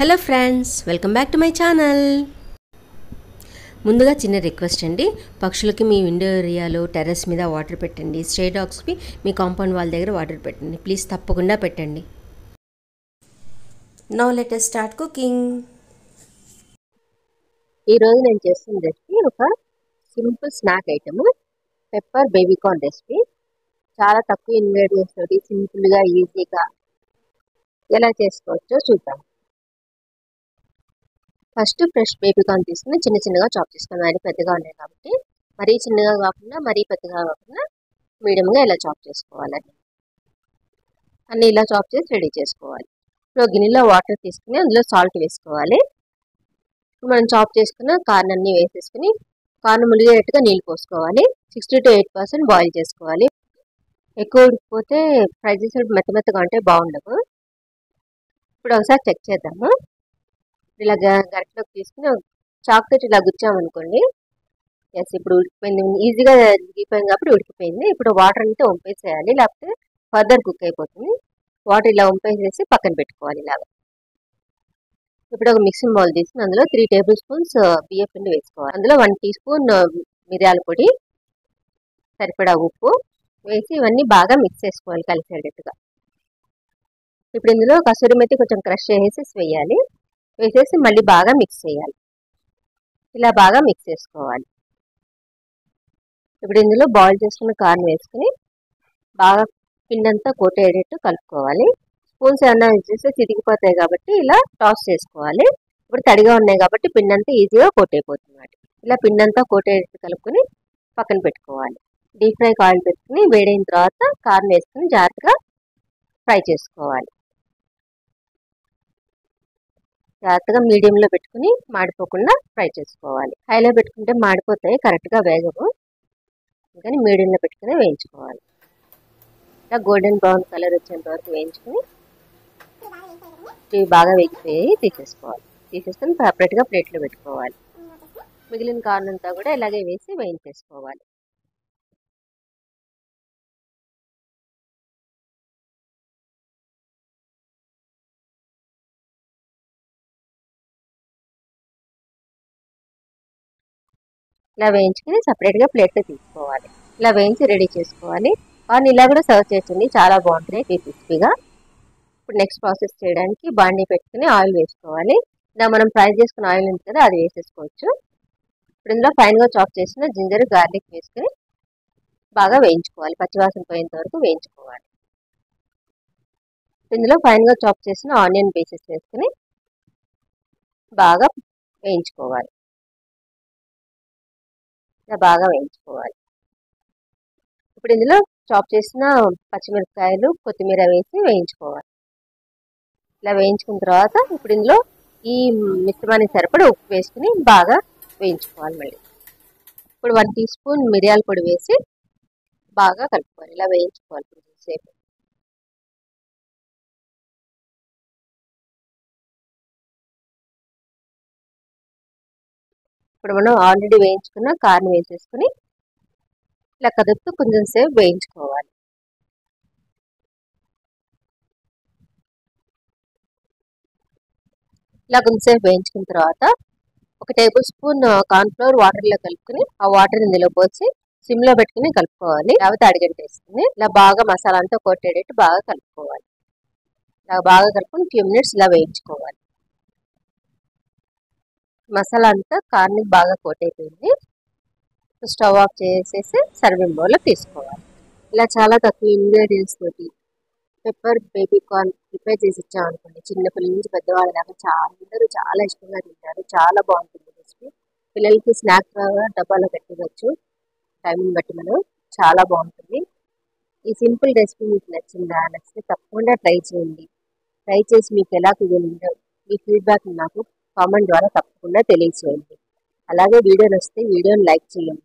Hello friends, welcome back to my channel. ముందుగా చిన్న request అండి, పక్షులకి మీ విండో ఏరియాలో టెర్రస్ మీద వాటర్ పెట్టండి. స్ట్రే డాగ్స్కి మీ కాంపౌండ్ వాల్ దగ్గర వాటర్ పెట్టండి. ప్లీజ్ తప్పకుండా పెట్టండి. Now let us start cooking. ఈరోజు నేను చేస్తున్న రెసిపీ ఒక simple snack item, pepper baby corn recipe. చాలా తక్కువ ఇంగ్రీడియంట్స్ తోటి సింపుల్గా ఈజీగా ఎలా చేసుకోవచ్చో చూద్దాం. ఫస్ట్ ఫ్రెష్ బేబీకార్న్ తీసుకుని చిన్న చిన్నగా చాప్ చేసుకున్నాను. అది పెద్దగా ఉన్నాయి కాబట్టి మరీ చిన్నగా కాకుండా మరీ పెద్దగా కాకుండా మీడియంగా ఇలా చాప్ చేసుకోవాలని అన్నీ ఇలా చాప్ చేసి రెడీ చేసుకోవాలి. ఇప్పుడు గిన్నెలో వాటర్ తీసుకుని అందులో సాల్ట్ వేసుకోవాలి. మనం చాప్ చేసుకున్న కార్న్ అన్నీ వేసేసుకుని కార్న్ ములిగేటట్టుగా నీళ్ళు పోసుకోవాలి. 60 to 8% బాయిల్ చేసుకోవాలి. ఎక్కువ ఉడికిపోతే ఫ్రై చేసేటప్పుడు మెత్తగా ఉంటే బాగుండవు. ఇప్పుడు ఒకసారి చెక్ చేద్దాము. ఇలా గరిటలోకి తీసుకుని చాక్ తోటి ఇలా గుచ్చామనుకోండి. ఎస్, ఇప్పుడు ఉడికిపోయింది. ఈజీగా ఉడికిపోయింది కాబట్టి ఉడికిపోయింది. ఇప్పుడు వాటర్ అంతా వంపేసేయాలి, లేకపోతే ఫర్దర్ కుక్ అయిపోతుంది. వాటర్ ఇలా వంపేసేసి పక్కన పెట్టుకోవాలి ఇలాగా. ఇప్పుడు ఒక మిక్సింగ్ బౌల్ తీసుకుని అందులో 3 tablespoons బియ్యం పిండి వేసుకోవాలి. అందులో 1 teaspoon మిరియాల పొడి, సరిపడా ఉప్పు వేసి ఇవన్నీ బాగా మిక్స్ చేసుకోవాలి కలిసేటట్టుగా. ఇప్పుడు ఇందులో కసూరి మెతి కొంచెం క్రష్ చేసేసి వేయాలి. వేసేసి మళ్ళీ బాగా మిక్స్ చేయాలి. ఇలా బాగా మిక్స్ చేసుకోవాలి. ఇప్పుడు ఇందులో బాయిల్ చేసుకున్న కార్న్ వేసుకుని బాగా పిండి అంతా కోటేటట్టు కలుపుకోవాలి. స్పూన్స్ ఏమన్నా యూజ్ చేస్తే చిరిగిపోతాయి కాబట్టి ఇలా టాస్ చేసుకోవాలి. ఇప్పుడు తడిగా ఉన్నాయి కాబట్టి పిండి అంతా ఈజీగా కోట్ అయిపోతుంది. ఇలా పిండి అంతా కోటేటట్టు కలుపుకొని పక్కన పెట్టుకోవాలి. డీప్ ఫ్రై ఆయిల్ పెట్టుకుని వేడైన తర్వాత కార్న్ వేసుకుని జాగ్రత్తగా ఫ్రై చేసుకోవాలి. జాగ్రత్తగా మీడియంలో పెట్టుకుని మాడిపోకుండా ఫ్రై చేసుకోవాలి. హైలో పెట్టుకుంటే మాడిపోతాయి, కరెక్ట్గా వేగవు. అందుకని మీడియంలో పెట్టుకుని వేయించుకోవాలి. ఇలా గోల్డెన్ బ్రౌన్ కలర్ వచ్చేంత వరకు వేయించుకుని ఇవి బాగా వేగిపోయి తీసేసుకోవాలి. తీసేసుకొని సపరేట్గా ప్లేట్లో పెట్టుకోవాలి. మిగిలిన కార్న్ అంతా కూడా ఇలాగే వేసి వేయించేసుకోవాలి. ఇలా వేయించుకుని సపరేట్గా ప్లేట్లో తీసుకోవాలి. ఇలా వేయించి రెడీ చేసుకోవాలి. కార్న్ ఇలా కూడా సర్వ్ చేయొచ్చండి, చాలా బాగుంటుంది క్రిస్పీగా. ఇప్పుడు నెక్స్ట్ ప్రాసెస్ చేయడానికి బాండీ పెట్టుకుని ఆయిల్ వేసుకోవాలి. ఇలా మనం ఫ్రై చేసుకున్న ఆయిల్ ఉంది కదా, అది వేసేసుకోవచ్చు. ఇప్పుడు ఇందులో ఫైన్గా చాప్ చేసిన జింజర్ గార్లిక్ వేసుకుని బాగా వేయించుకోవాలి. పచ్చివాసన పోయేంత వరకు వేయించుకోవాలి. ఇందులో ఫైన్గా చాప్ చేసిన ఆనియన్ పీసెస్ వేసుకుని బాగా వేయించుకోవాలి. ఇలా బాగా వేయించుకోవాలి. ఇప్పుడు ఇందులో చాప్ చేసిన పచ్చిమిరపకాయలు, కొత్తిమీర వేసి వేయించుకోవాలి. ఇలా వేయించుకున్న తర్వాత ఇప్పుడు ఇందులో ఈ మిశ్రమానికి సరిపడా ఉప్పు వేసుకుని బాగా వేయించుకోవాలి. మళ్ళీ ఇప్పుడు 1 teaspoon మిరియాల పొడి వేసి బాగా కలుపుకోవాలి. ఇలా వేయించుకోవాలి కొంచెంసేపు. ఇప్పుడు మనం ఆల్రెడీ వేయించుకున్న కార్న్ వేసేసుకుని ఇలా కదుపుతూ కొంచెం సేపు వేయించుకోవాలి. ఇలా కొంచెంసేపు వేయించుకున్న తర్వాత 1 tablespoon కార్న్ఫ్లోర్ వాటర్లో కలుపుకుని ఆ వాటర్ ఇందులో పోసి సిమ్లో పెట్టుకుని కలుపుకోవాలి. లేకపోతే అడిగంటేస్తుంది. ఇలా బాగా మసాలా అంతా కొట్టేటట్టు బాగా కలుపుకోవాలి. ఇలా బాగా కలుపుకొని few minutes ఇలా వేయించుకోవాలి. మసాలా అంతా కార్న్ బాగా కోట్ అయిపోయింది. స్టవ్ ఆఫ్ చేసేసి సర్వింగ్ బౌల్లో తీసుకోవాలి. ఇలా చాలా తక్కువ ఇంగ్రీడియంట్స్ తోటి పెప్పర్ బేబీకార్న్ ప్రిపేర్ చేసి ఇచ్చామనుకోండి, చిన్నపిల్లల నుంచి పెద్దవాళ్ళ దాకా అందరూ చాలా ఇష్టంగా తింటారు. చాలా బాగుంటుంది రెసిపీ. పిల్లలకి స్నాక్ డబ్బాలో పెట్టవచ్చు. టైంని బట్టి మనం చాలా బాగుంటుంది. ఈ సింపుల్ రెసిపీ మీకు నచ్చితే తప్పకుండా ట్రై చేయండి. ట్రై చేసి మీకు ఎలా కుదిరిందో మీ ఫీడ్బ్యాక్ నాకు కామెంట్ ద్వారా తప్పకుండా తెలియచేయండి. అలాగే వీడియో నచ్చితే వీడియోని లైక్ చేయండి.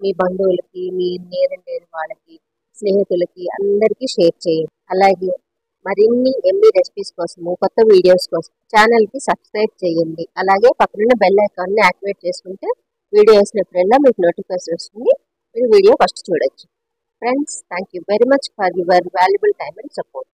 మీ బంధువులకి, మీ నేరు వాళ్ళకి, స్నేహితులకి అందరికీ షేర్ చేయండి. అలాగే మరిన్ని ఎమ్మి రెసిపీస్ కోసము, కొత్త వీడియోస్ కోసం ఛానల్కి సబ్స్క్రైబ్ చేయండి. అలాగే పక్కనున్న బెల్ ఐకాన్ని యాక్టివేట్ చేసుకుంటే వీడియో వేసినప్పుడల్లా మీకు నోటిఫికేషన్ వస్తుంది. మీరు వీడియో ఫస్ట్ చూడొచ్చు. Friends, thank you very much for your valuable time and support.